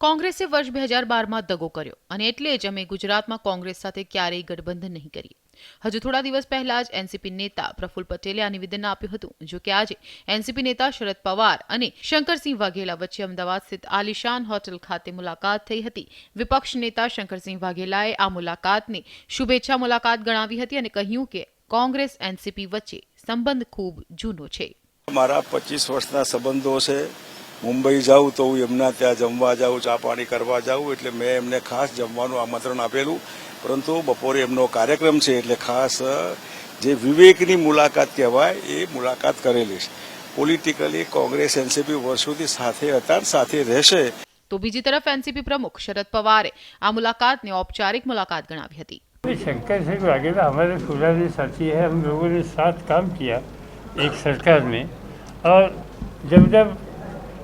કોંગ્રેસે વર્ષ 2012માં દગો કર્યો અને એટલે જ અમે ગુજરાતમાં કોંગ્રેસ સાથે ક્યારેય ગઠબંધન નહીં કરીએ. હજુ થોડા દિવસ પહેલા જ એનસીપી નેતા પ્રફુલ્લ પટેલે આ નિવેદન આપ્યું હતું. જો કે આજે એનસીપી નેતા શરદ પવાર અને શંકરસિંહ વાઘેલા વચ્ચે અમદાવાદ સ્થિત આલિશાન હોટેલ ખાતે મુલાકાત થઈ હતી. વિપક્ષ નેતા શંકરસિંહ વાઘેલાએ આ મુલાકાતને શુભેચ્છા મુલાકાત ગણાવી હતી અને કહ્યું કે કોંગ્રેસ એનસીપી વચ્ચે સંબંધ ખૂબ જૂનો છે. મારા 25 વર્ષના સંબંધો છે. મુંબઈ જાઉં તો હું એમના ત્યાં જમવા જાઉં, ચા પાણી કરવા જાઉં, એટલે મેં એમને ખાસ જમવાનું આમંત્રણ આપેલું. પરંતુ બપોરે એમનો કાર્યક્રમ છે એટલે ખાસ જે વિવેકની મુલાકાત કહેવાય એ મુલાકાત કરેલી છે. પોલિટિકલી કોંગ્રેસ એનસીપી વર્ષોથી સાથે હતા, સાથે રહેશે. તો બીજી તરફ એનસીપી પ્રમુખ શરદ પવારે આ મુલાકાતને औपचारिक मुलाकात गणावी હતી. शंकर सिंह वाघेला हमारे पुराने साथी है, हम लोगों ने साथ काम किया एक सरकार में, और जब जब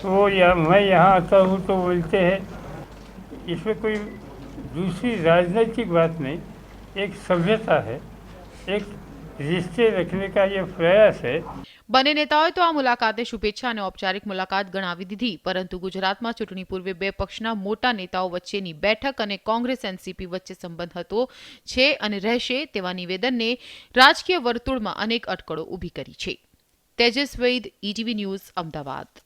वो मैं यहाँ आता हूँ तो बोलते हैं इसमें कोई दूसरी राजनीतिक बात नहीं, एक सभ्यता है, एक रिश्ते रखने का ये प्रयास है. બંને નેતાઓએ તો આ મુલાકાતને શુભેચ્છા અને ઔપચારિક મુલાકાત ગણાવી દીધી. પરંતુ ગુજરાતમાં ચૂંટણી પૂર્વે બે પક્ષના મોટા નેતાઓ વચ્ચેની બેઠક અને કોંગ્રેસ એનસીપી વચ્ચે સંબંધ હતો છે અને રહેશે તેવા નિવેદનને રાજકીય વર્તુળમાં અનેક અટકળો ઊભી કરી છે. તેજસ વૈદ, ETV ન્યૂઝ, અમદાવાદ.